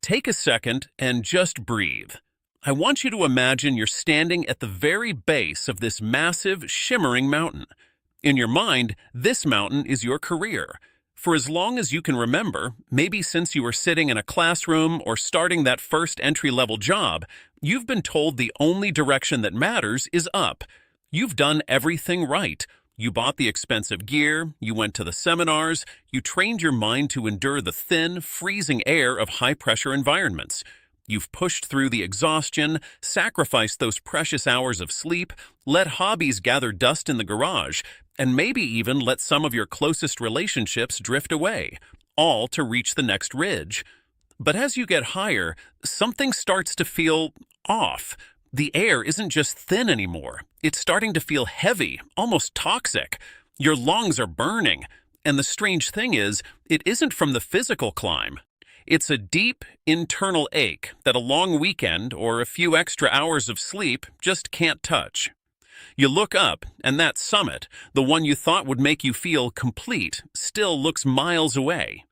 Take a second and just breathe. I want you to imagine you're standing at the very base of this massive, shimmering mountain. In your mind, this mountain is your career. For as long as you can remember, maybe since you were sitting in a classroom or starting that first entry-level job, you've been told the only direction that matters is up. You've done everything right. You bought the expensive gear, you went to the seminars, you trained your mind to endure the thin, freezing air of high-pressure environments. You've pushed through the exhaustion, sacrificed those precious hours of sleep, let hobbies gather dust in the garage, and maybe even let some of your closest relationships drift away, all to reach the next ridge. But as you get higher, something starts to feel off. The air isn't just thin anymore. It's starting to feel heavy, almost toxic. Your lungs are burning. And the strange thing is, it isn't from the physical climb. It's a deep, internal ache that a long weekend or a few extra hours of sleep just can't touch. You look up, and that summit, the one you thought would make you feel complete, still looks miles away.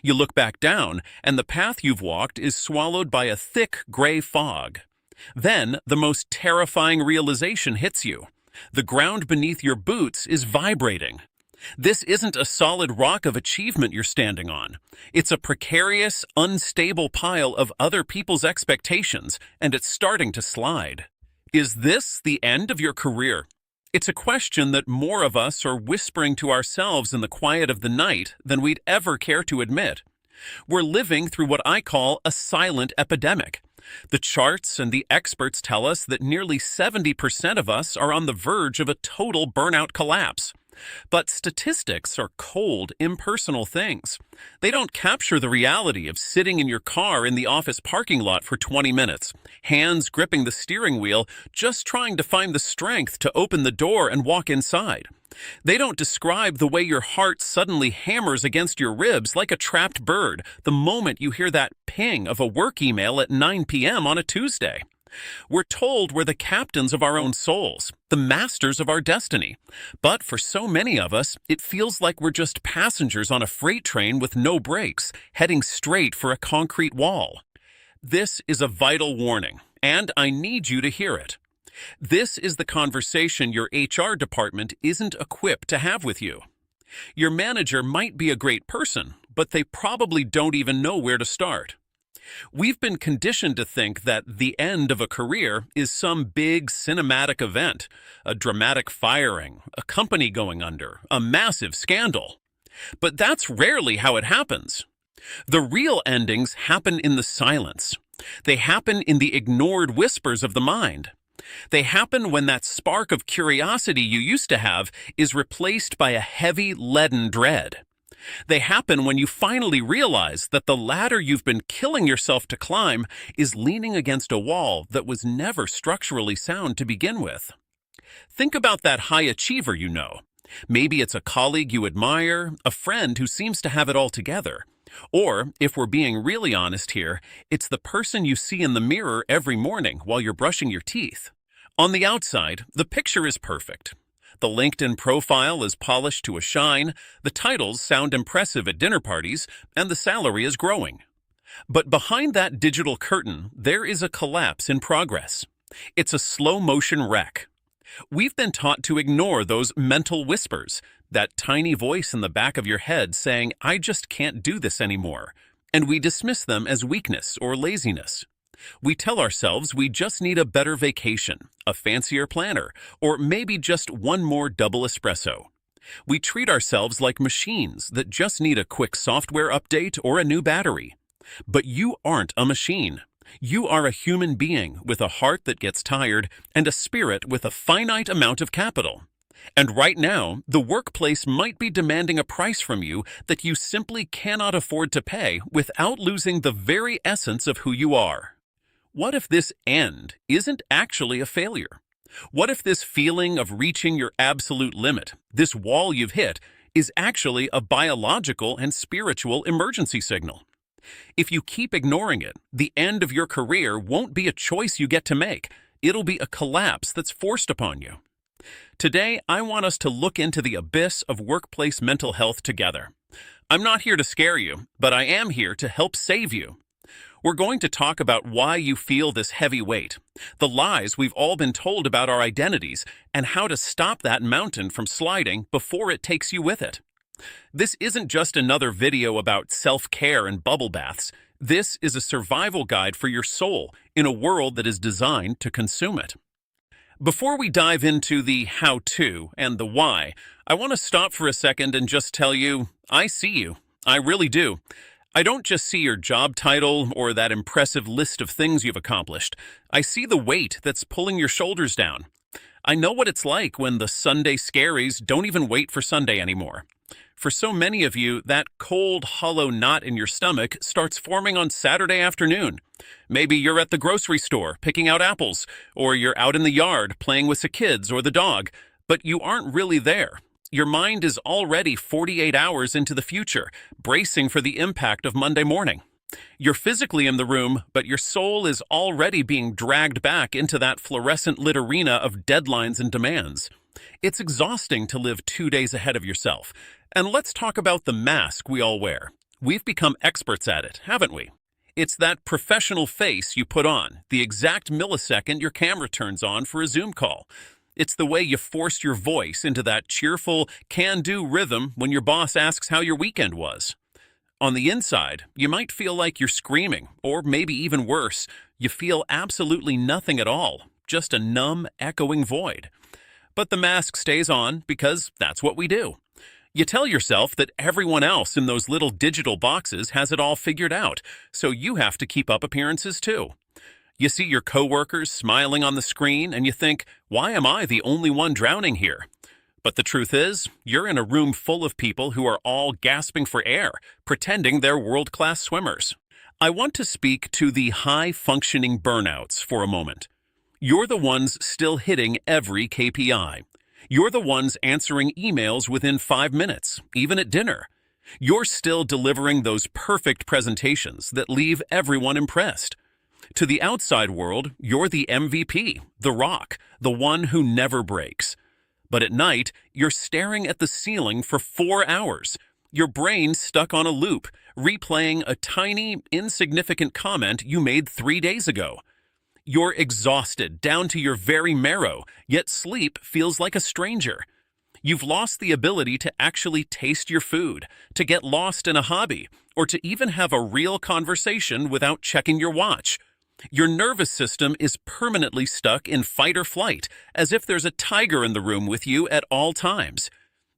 You look back down, and the path you've walked is swallowed by a thick gray fog. Then, the most terrifying realization hits you. The ground beneath your boots is vibrating. This isn't a solid rock of achievement you're standing on. It's a precarious, unstable pile of other people's expectations, and it's starting to slide. Is this the end of your career? It's a question that more of us are whispering to ourselves in the quiet of the night than we'd ever care to admit. We're living through what I call a silent epidemic. The charts and the experts tell us that nearly 70% of us are on the verge of a total burnout collapse. But statistics are cold, impersonal things. They don't capture the reality of sitting in your car in the office parking lot for 20 minutes, hands gripping the steering wheel, just trying to find the strength to open the door and walk inside. They don't describe the way your heart suddenly hammers against your ribs like a trapped bird the moment you hear that ping of a work email at 9 p.m. on a Tuesday. We're told we're the captains of our own souls, the masters of our destiny. But for so many of us, it feels like we're just passengers on a freight train with no brakes, heading straight for a concrete wall. This is a vital warning, and I need you to hear it. This is the conversation your HR department isn't equipped to have with you. Your manager might be a great person, but they probably don't even know where to start. We've been conditioned to think that the end of a career is some big cinematic event, a dramatic firing, a company going under, a massive scandal. But that's rarely how it happens. The real endings happen in the silence. They happen in the ignored whispers of the mind. They happen when that spark of curiosity you used to have is replaced by a heavy, leaden dread. They happen when you finally realize that the ladder you've been killing yourself to climb is leaning against a wall that was never structurally sound to begin with. Think about that high achiever you know. Maybe it's a colleague you admire, a friend who seems to have it all together. Or, if we're being really honest here, it's the person you see in the mirror every morning while you're brushing your teeth. On the outside, the picture is perfect. The LinkedIn profile is polished to a shine, the titles sound impressive at dinner parties, and the salary is growing. But behind that digital curtain, there is a collapse in progress. It's a slow-motion wreck. We've been taught to ignore those mental whispers, that tiny voice in the back of your head saying, "I just can't do this anymore," and we dismiss them as weakness or laziness. We tell ourselves we just need a better vacation, a fancier planner, or maybe just one more double espresso. We treat ourselves like machines that just need a quick software update or a new battery. But you aren't a machine. You are a human being with a heart that gets tired and a spirit with a finite amount of capital. And right now, the workplace might be demanding a price from you that you simply cannot afford to pay without losing the very essence of who you are. What if this end isn't actually a failure? What if this feeling of reaching your absolute limit, this wall you've hit, is actually a biological and spiritual emergency signal? If you keep ignoring it, the end of your career won't be a choice you get to make. It'll be a collapse that's forced upon you. Today, I want us to look into the abyss of workplace mental health together. I'm not here to scare you, but I am here to help save you. We're going to talk about why you feel this heavy weight, the lies we've all been told about our identities, and how to stop that mountain from sliding before it takes you with it. This isn't just another video about self-care and bubble baths. This is a survival guide for your soul in a world that is designed to consume it. Before we dive into the how-to and the why, I want to stop for a second and just tell you, I see you. I really do. I don't just see your job title or that impressive list of things you've accomplished. I see the weight that's pulling your shoulders down. I know what it's like when the Sunday scaries don't even wait for Sunday anymore. For so many of you, that cold, hollow knot in your stomach starts forming on Saturday afternoon. Maybe you're at the grocery store picking out apples, or you're out in the yard playing with the kids or the dog, but you aren't really there. Your mind is already 48 hours into the future, bracing for the impact of Monday morning. You're physically in the room, but your soul is already being dragged back into that fluorescent lit arena of deadlines and demands. It's exhausting to live 2 days ahead of yourself. And let's talk about the mask we all wear. We've become experts at it, haven't we? It's that professional face you put on, the exact millisecond your camera turns on for a Zoom call. It's the way you force your voice into that cheerful, can-do rhythm when your boss asks how your weekend was. On the inside, you might feel like you're screaming, or maybe even worse, you feel absolutely nothing at all, just a numb, echoing void. But the mask stays on because that's what we do. You tell yourself that everyone else in those little digital boxes has it all figured out, so you have to keep up appearances too. You see your coworkers smiling on the screen and you think, why am I the only one drowning here? But the truth is, you're in a room full of people who are all gasping for air, pretending they're world-class swimmers. I want to speak to the high-functioning burnouts for a moment. You're the ones still hitting every KPI. You're the ones answering emails within 5 minutes, even at dinner. You're still delivering those perfect presentations that leave everyone impressed. To the outside world, you're the MVP, the rock, the one who never breaks. But at night, you're staring at the ceiling for 4 hours. Your brain stuck on a loop, replaying a tiny, insignificant comment you made 3 days ago. You're exhausted down to your very marrow, yet sleep feels like a stranger. You've lost the ability to actually taste your food, to get lost in a hobby, or to even have a real conversation without checking your watch. Your nervous system is permanently stuck in fight or flight, as if there's a tiger in the room with you at all times.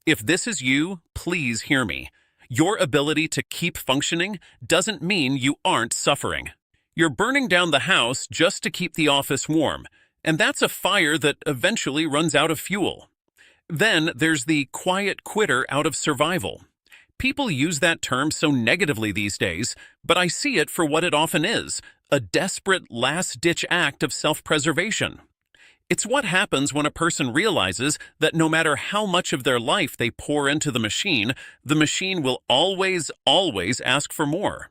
If this is you, please hear me. Your ability to keep functioning doesn't mean you aren't suffering. You're burning down the house just to keep the office warm, and that's a fire that eventually runs out of fuel. Then there's the quiet quitter out of survival. People use that term so negatively these days, but I see it for what it often is, a desperate last-ditch act of self-preservation. It's what happens when a person realizes that no matter how much of their life they pour into the machine will always ask for more.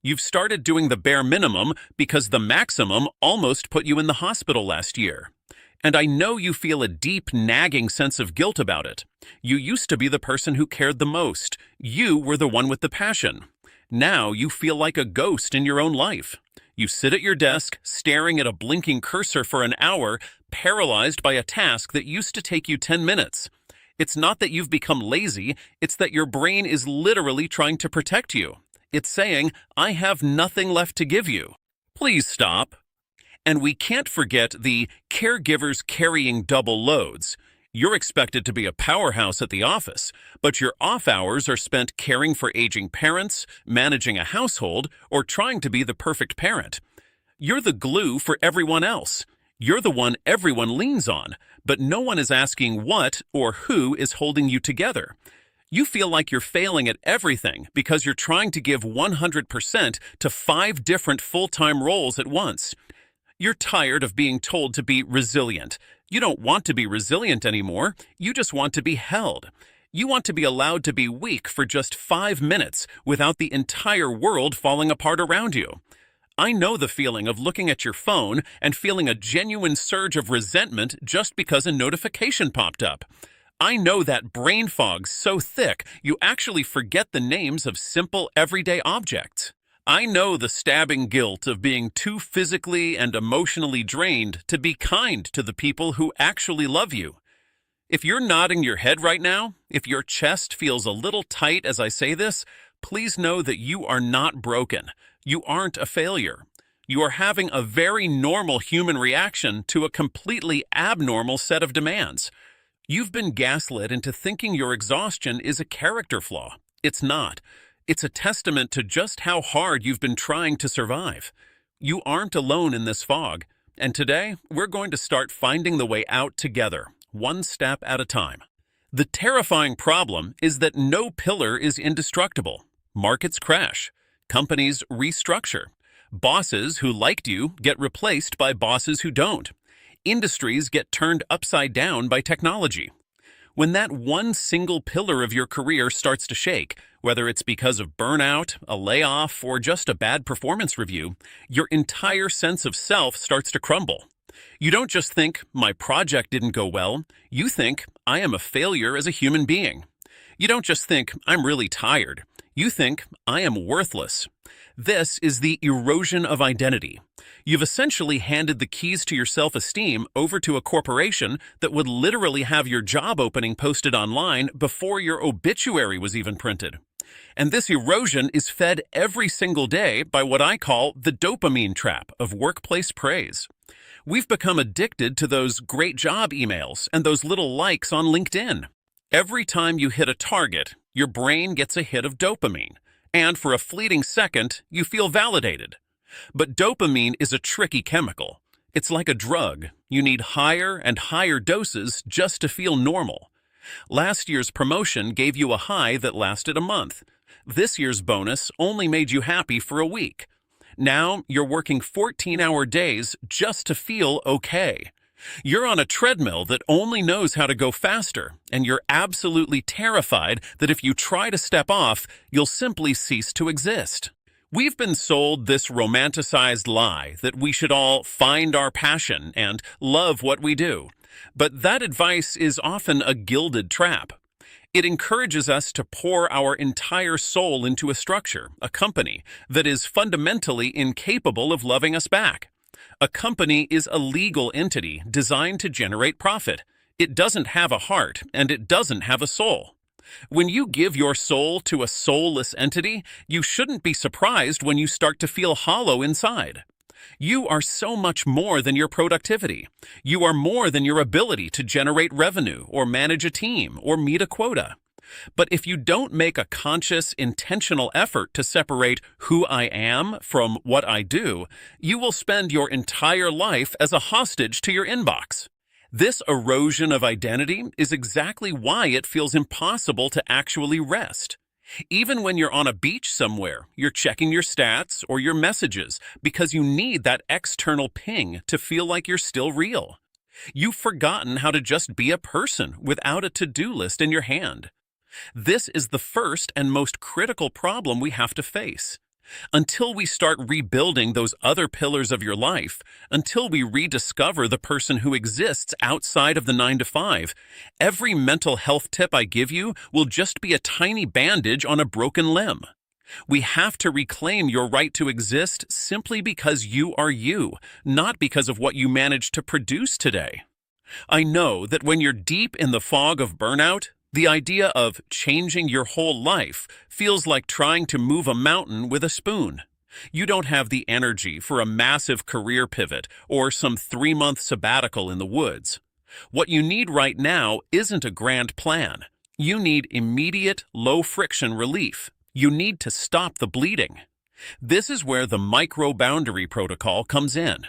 You've started doing the bare minimum because the maximum almost put you in the hospital last year. And I know you feel a deep, nagging sense of guilt about it. You used to be the person who cared the most. You were the one with the passion. Now you feel like a ghost in your own life. You sit at your desk, staring at a blinking cursor for an hour, paralyzed by a task that used to take you 10 minutes. It's not that you've become lazy, it's that your brain is literally trying to protect you. It's saying, I have nothing left to give you. Please stop. And we can't forget the caregivers carrying double loads. You're expected to be a powerhouse at the office, but your off hours are spent caring for aging parents, managing a household, or trying to be the perfect parent. You're the glue for everyone else. You're the one everyone leans on, but no one is asking what or who is holding you together. You feel like you're failing at everything because you're trying to give 100% to 5 different full-time roles at once. You're tired of being told to be resilient. You don't want to be resilient anymore. You just want to be held. You want to be allowed to be weak for just 5 minutes without the entire world falling apart around you. I know the feeling of looking at your phone and feeling a genuine surge of resentment just because a notification popped up. I know that brain fog so thick you actually forget the names of simple everyday objects. I know the stabbing guilt of being too physically and emotionally drained to be kind to the people who actually love you. If you're nodding your head right now, if your chest feels a little tight as I say this, please know that you are not broken. You aren't a failure. You are having a very normal human reaction to a completely abnormal set of demands. You've been gaslit into thinking your exhaustion is a character flaw. It's not. It's a testament to just how hard you've been trying to survive. You aren't alone in this fog, and today we're going to start finding the way out together, one step at a time. The terrifying problem is that no pillar is indestructible. Markets crash. Companies restructure. Bosses who liked you get replaced by bosses who don't. Industries get turned upside down by technology. When that one single pillar of your career starts to shake, whether it's because of burnout, a layoff, or just a bad performance review, your entire sense of self starts to crumble. You don't just think, my project didn't go well. You think, I am a failure as a human being. You don't just think, I'm really tired. You think, I am worthless. This is the erosion of identity. You've essentially handed the keys to your self-esteem over to a corporation that would literally have your job opening posted online before your obituary was even printed. And this erosion is fed every single day by what I call the dopamine trap of workplace praise. We've become addicted to those great job emails and those little likes on LinkedIn. Every time you hit a target, your brain gets a hit of dopamine. And for a fleeting second, you feel validated. But dopamine is a tricky chemical. It's like a drug. You need higher and higher doses just to feel normal. Last year's promotion gave you a high that lasted a month. This year's bonus only made you happy for a week. Now you're working 14-hour days just to feel okay. You're on a treadmill that only knows how to go faster, and you're absolutely terrified that if you try to step off, you'll simply cease to exist. We've been sold this romanticized lie that we should all find our passion and love what we do. But that advice is often a gilded trap. It encourages us to pour our entire soul into a structure, a company, that is fundamentally incapable of loving us back. A company is a legal entity designed to generate profit. It doesn't have a heart, and it doesn't have a soul. When you give your soul to a soulless entity, you shouldn't be surprised when you start to feel hollow inside. You are so much more than your productivity. You are more than your ability to generate revenue or manage a team or meet a quota. But if you don't make a conscious, intentional effort to separate who I am from what I do, you will spend your entire life as a hostage to your inbox. This erosion of identity is exactly why it feels impossible to actually rest. Even when you're on a beach somewhere, you're checking your stats or your messages because you need that external ping to feel like you're still real. You've forgotten how to just be a person without a to-do list in your hand. This is the first and most critical problem we have to face. Until we start rebuilding those other pillars of your life, until we rediscover the person who exists outside of the 9-to-5, every mental health tip I give you will just be a tiny bandage on a broken limb. We have to reclaim your right to exist simply because you are you, not because of what you managed to produce today. I know that when you're deep in the fog of burnout, the idea of changing your whole life feels like trying to move a mountain with a spoon. You don't have the energy for a massive career pivot or some 3-month sabbatical in the woods. What you need right now isn't a grand plan. You need immediate, low-friction relief. You need to stop the bleeding. This is where the micro-boundary protocol comes in.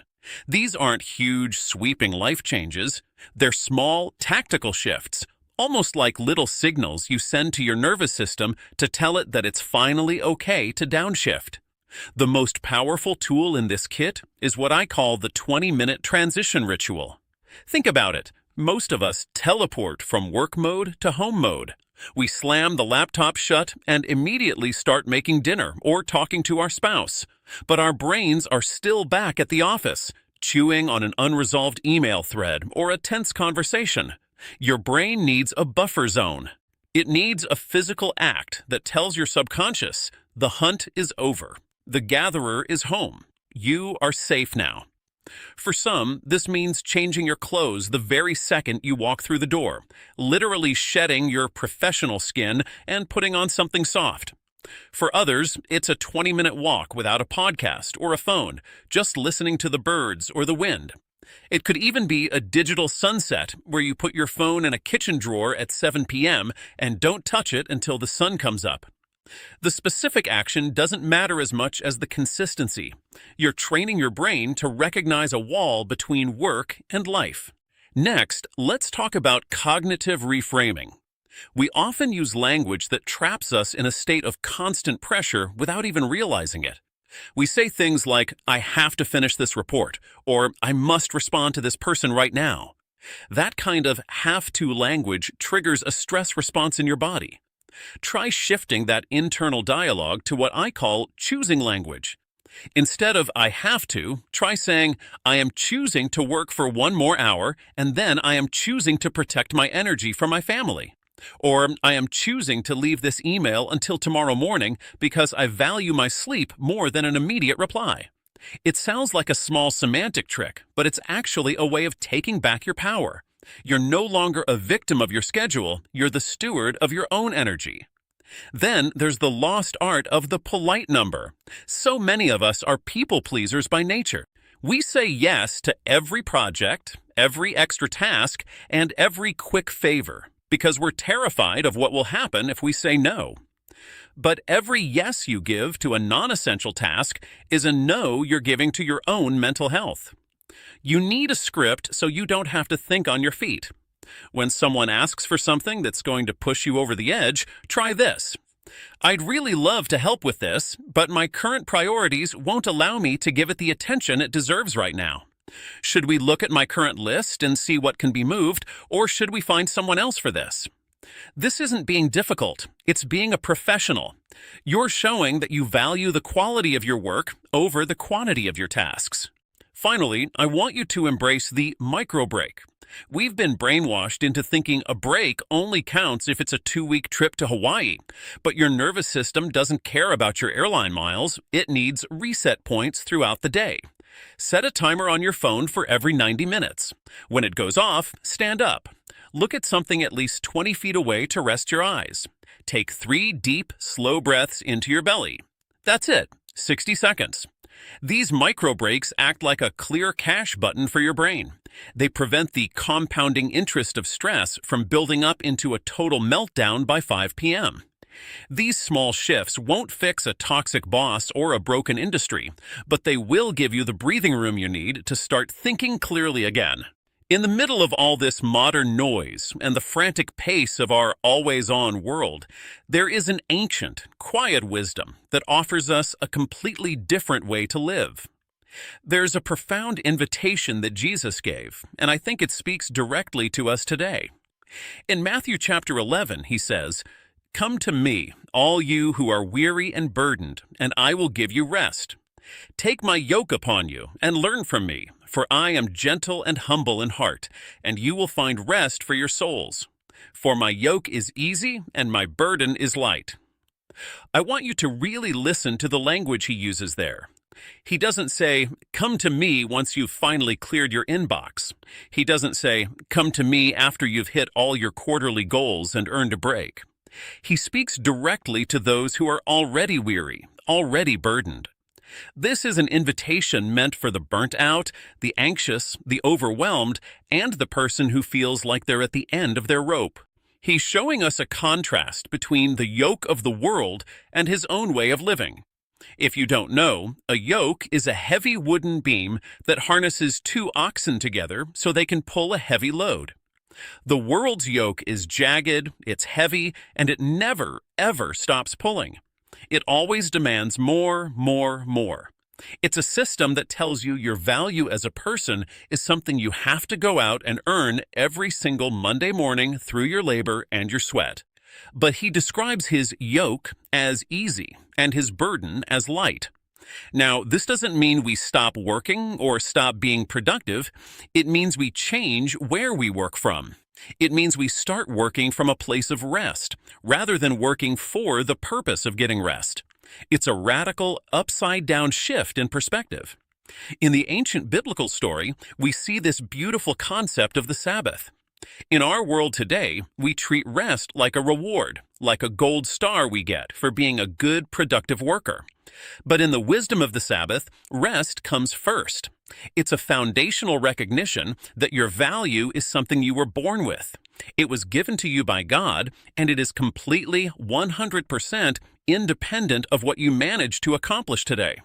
These aren't huge, sweeping life changes. They're small, tactical shifts, almost like little signals you send to your nervous system to tell it that it's finally okay to downshift. The most powerful tool in this kit is what I call the 20-minute transition ritual. Think about it. Most of us teleport from work mode to home mode. We slam the laptop shut and immediately start making dinner or talking to our spouse. But our brains are still back at the office, chewing on an unresolved email thread or a tense conversation. Your brain needs a buffer zone. It needs a physical act that tells your subconscious, the hunt is over. The gatherer is home. You are safe now. For some, this means changing your clothes the very second you walk through the door, literally shedding your professional skin and putting on something soft. For others, it's a 20-minute walk without a podcast or a phone, just listening to the birds or the wind. It could even be a digital sunset where you put your phone in a kitchen drawer at 7 p.m. and don't touch it until the sun comes up. The specific action doesn't matter as much as the consistency. You're training your brain to recognize a wall between work and life. Next, let's talk about cognitive reframing. We often use language that traps us in a state of constant pressure without even realizing it. We say things like, "I have to finish this report," or "I must respond to this person right now." That kind of have-to language triggers a stress response in your body. Try shifting that internal dialogue to what I call choosing language. Instead of "I have to," try saying, "I am choosing to work for 1 more hour, and then I am choosing to protect my energy for my family." Or, "I am choosing to leave this email until tomorrow morning because I value my sleep more than an immediate reply." It sounds like a small semantic trick, but it's actually a way of taking back your power. You're no longer a victim of your schedule, you're the steward of your own energy. Then there's the lost art of the polite number. So many of us are people pleasers by nature. We say yes to every project, every extra task, and every quick favor, because we're terrified of what will happen if we say no. But every yes you give to a non-essential task is a no you're giving to your own mental health. You need a script so you don't have to think on your feet. When someone asks for something that's going to push you over the edge, try this. "I'd really love to help with this, but my current priorities won't allow me to give it the attention it deserves right now. Should we look at my current list and see what can be moved, or should we find someone else for this?" This isn't being difficult, it's being a professional. You're showing that you value the quality of your work over the quantity of your tasks. Finally, I want you to embrace the micro break. We've been brainwashed into thinking a break only counts if it's a 2-week trip to Hawaii. But your nervous system doesn't care about your airline miles, it needs reset points throughout the day. Set a timer on your phone for every 90 minutes. When it goes off, stand up. Look at something at least 20 feet away to rest your eyes. Take 3 deep, slow breaths into your belly. That's it, 60 seconds. These micro breaks act like a clear cache button for your brain. They prevent the compounding interest of stress from building up into a total meltdown by 5 p.m. These small shifts won't fix a toxic boss or a broken industry, but they will give you the breathing room you need to start thinking clearly again. In the middle of all this modern noise and the frantic pace of our always-on world, there is an ancient, quiet wisdom that offers us a completely different way to live. There's a profound invitation that Jesus gave, and I think it speaks directly to us today. In Matthew chapter 11, he says, "Come to me, all you who are weary and burdened, and I will give you rest. Take my yoke upon you and learn from me, for I am gentle and humble in heart, and you will find rest for your souls. For my yoke is easy and my burden is light." I want you to really listen to the language he uses there. He doesn't say, "Come to me once you've finally cleared your inbox." He doesn't say, "Come to me after you've hit all your quarterly goals and earned a break." He speaks directly to those who are already weary, already burdened. This is an invitation meant for the burnt out, the anxious, the overwhelmed, and the person who feels like they're at the end of their rope. He's showing us a contrast between the yoke of the world and his own way of living. If you don't know, a yoke is a heavy wooden beam that harnesses 2 oxen together so they can pull a heavy load. The world's yoke is jagged, it's heavy, and it never, ever stops pulling. It always demands more, more, more. It's a system that tells you your value as a person is something you have to go out and earn every single Monday morning through your labor and your sweat. But he describes his yoke as easy and his burden as light. Now, this doesn't mean we stop working or stop being productive. It means we change where we work from. It means we start working from a place of rest, rather than working for the purpose of getting rest. It's a radical, upside-down shift in perspective. In the ancient biblical story, we see this beautiful concept of the Sabbath. In our world today, we treat rest like a reward, like a gold star we get for being a good, productive worker. But in the wisdom of the Sabbath, rest comes first. It's a foundational recognition that your value is something you were born with. It was given to you by God, and it is completely 100% independent of what you managed to accomplish today.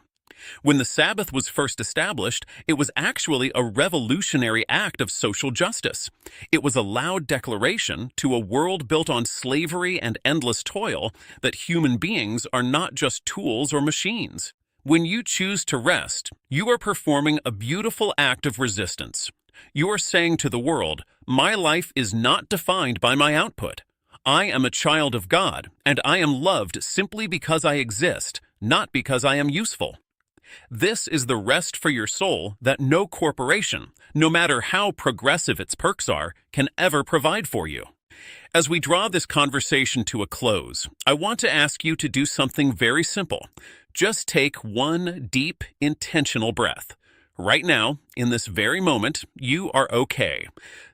When the Sabbath was first established, it was actually a revolutionary act of social justice. It was a loud declaration to a world built on slavery and endless toil that human beings are not just tools or machines. When you choose to rest, you are performing a beautiful act of resistance. You are saying to the world, "My life is not defined by my output. I am a child of God, and I am loved simply because I exist, not because I am useful." This is the rest for your soul that no corporation, no matter how progressive its perks are, can ever provide for you. As we draw this conversation to a close, I want to ask you to do something very simple. Just take one deep, intentional breath. Right now, in this very moment, you are okay.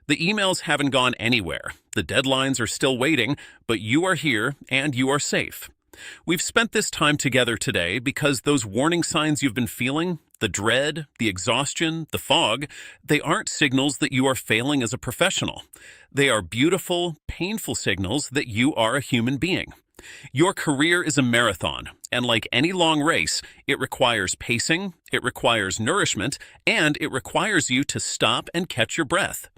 The emails haven't gone anywhere. The deadlines are still waiting, but you are here and you are safe. We've spent this time together today because those warning signs you've been feeling, the dread, the exhaustion, the fog, they aren't signals that you are failing as a professional. They are beautiful, painful signals that you are a human being. Your career is a marathon, and like any long race, it requires pacing, it requires nourishment, and it requires you to stop and catch your breath.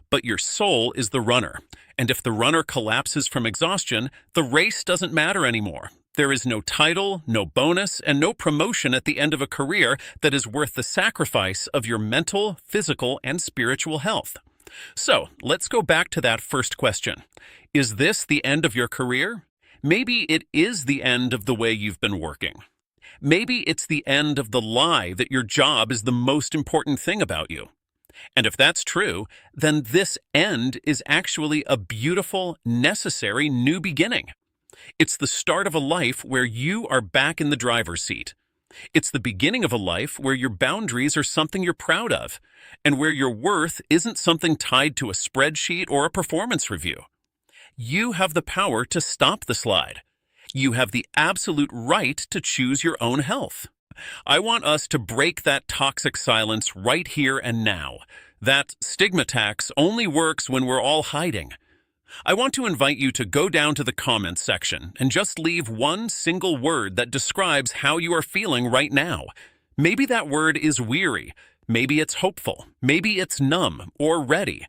But your soul is the runner, and if the runner collapses from exhaustion, the race doesn't matter anymore. There is no title, no bonus, and no promotion at the end of a career that is worth the sacrifice of your mental, physical, and spiritual health. So, let's go back to that first question. Is this the end of your career? Maybe it is the end of the way you've been working. Maybe it's the end of the lie that your job is the most important thing about you. And if that's true, then this end is actually a beautiful, necessary new beginning. It's the start of a life where you are back in the driver's seat. It's the beginning of a life where your boundaries are something you're proud of, and where your worth isn't something tied to a spreadsheet or a performance review. You have the power to stop the slide. You have the absolute right to choose your own health. I want us to break that toxic silence right here and now. That stigma tax only works when we're all hiding. I want to invite you to go down to the comments section and just leave one single word that describes how you are feeling right now. Maybe that word is weary. Maybe it's hopeful. Maybe it's numb or ready.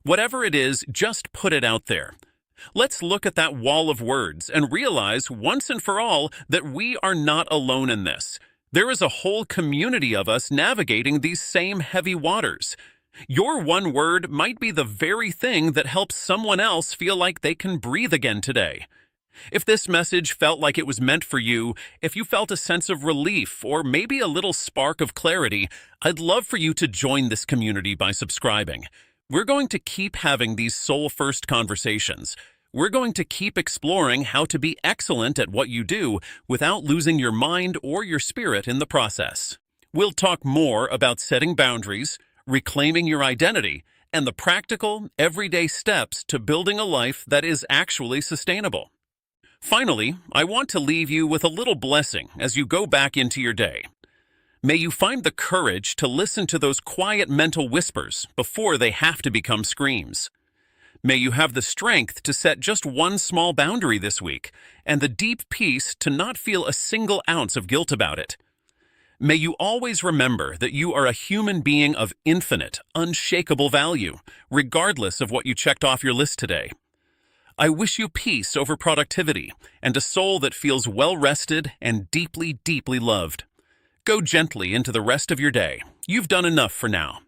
Whatever it is, just put it out there. Let's look at that wall of words and realize once and for all that we are not alone in this. There is a whole community of us navigating these same heavy waters. Your one word might be the very thing that helps someone else feel like they can breathe again today. If this message felt like it was meant for you, if you felt a sense of relief or maybe a little spark of clarity, I'd love for you to join this community by subscribing. We're going to keep having these soul-first conversations. We're going to keep exploring how to be excellent at what you do without losing your mind or your spirit in the process. We'll talk more about setting boundaries, reclaiming your identity, and the practical, everyday steps to building a life that is actually sustainable. Finally, I want to leave you with a little blessing as you go back into your day. May you find the courage to listen to those quiet mental whispers before they have to become screams. May you have the strength to set just one small boundary this week and the deep peace to not feel a single ounce of guilt about it. May you always remember that you are a human being of infinite, unshakable value, regardless of what you checked off your list today. I wish you peace over productivity and a soul that feels well-rested and deeply, deeply loved. Go gently into the rest of your day. You've done enough for now.